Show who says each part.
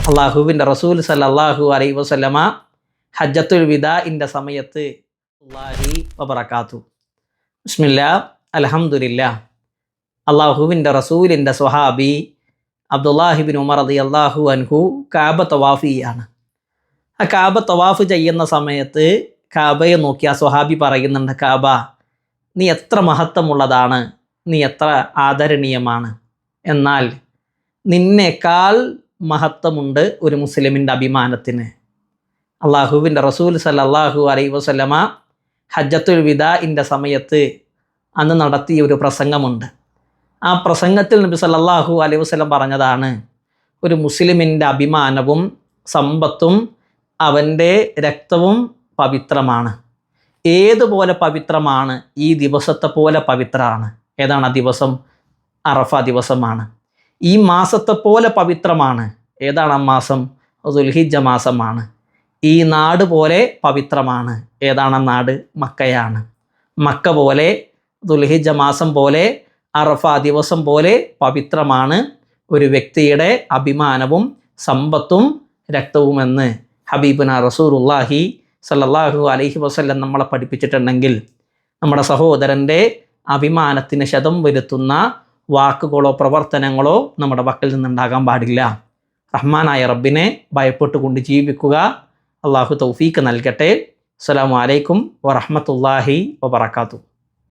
Speaker 1: അള്ളാഹുവിൻ്റെ റസൂൽ സല്ലല്ലാഹു അലൈഹി വസല്ലമ ഹജ്ജത്തുൽ വിദാഇൻ്റെ സമയത്ത് അല്ലാഹി വബറകാതുഹു. ബിസ്മില്ലാ, അൽഹംദുലില്ലാ. അള്ളാഹുവിൻ്റെ റസൂലിൻ്റെ സ്വഹാബി അബ്ദുല്ലാഹിബിൻ ഉമർ റളിയല്ലാഹു അൻഹു കാബ തവാഫിയാണ്. ആ കാബ തവാഫ് ചെയ്യുന്ന സമയത്ത് കാബയെ നോക്കി ആ സ്വഹാബി പറയുന്നുണ്ട്, കാബ നീ എത്ര മഹത്വമുള്ളതാണ്, നീ എത്ര ആദരണീയമാണ്. എന്നാൽ നിന്നേക്കാൾ മഹത്വമുണ്ട് ഒരു മുസ്ലിമിൻ്റെ അഭിമാനത്തിന്. അള്ളാഹുവിൻ്റെ റസൂൽ സല്ലല്ലാഹു അലൈഹി വസല്ലമ ഹജ്ജത്തുൽ വിദാഇൻ്റെ സമയത്ത് അന്ന് നടത്തിയ ഒരു പ്രസംഗമുണ്ട്. ആ പ്രസംഗത്തിൽ നബി സല്ലല്ലാഹു അലൈഹി വസല്ലം പറഞ്ഞതാണ്, ഒരു മുസ്ലിമിൻ്റെ അഭിമാനവും സമ്പത്തും അവൻ്റെ രക്തവും പവിത്രമാണ്. ഏതുപോലെ പവിത്രമാണ്? ഈ ദിവസത്തെ പോലെ പവിത്രമാണ്. ഏതാണ് ആ ദിവസം? അറഫ ദിവസമാണ്. ഈ മാസത്തെ പോലെ പവിത്രമാണ്. ഏതാണ് ആ മാസം? ദുൽഹിജ്ജ മാസമാണ്. ഈ നാട് പോലെ പവിത്രമാണ്. ഏതാണ് ആ നാട്? മക്കയാണ്. മക്ക പോലെ, ദുൽഹിജ്ജ മാസം പോലെ, അറഫ ദിവസം പോലെ പവിത്രമാണ് ഒരു വ്യക്തിയുടെ അഭിമാനവും സമ്പത്തും രക്തവുമെന്ന് ഹബീബുന റസൂലുള്ളാഹി സല്ലല്ലാഹു അലൈഹി വസല്ലം നമ്മളെ പഠിപ്പിച്ചിട്ടുണ്ടെങ്കിൽ നമ്മുടെ സഹോദരൻ്റെ അഭിമാനത്തിന് ക്ഷതം വരുത്തുന്ന വാക്കുകളോ പ്രവർത്തനങ്ങളോ നമ്മുടെ പക്കൽ നിന്നുണ്ടാകാൻ പാടില്ല. റഹ്മാനായ റബ്ബിനെ ഭയപ്പെട്ടുകൊണ്ട് ജീവിക്കുക. അള്ളാഹു തൗഫീക്ക് നൽകട്ടെ. അസ്സലാമു അലൈക്കും വറഹ്മത്തുള്ളാഹി വബറകാതുഹു.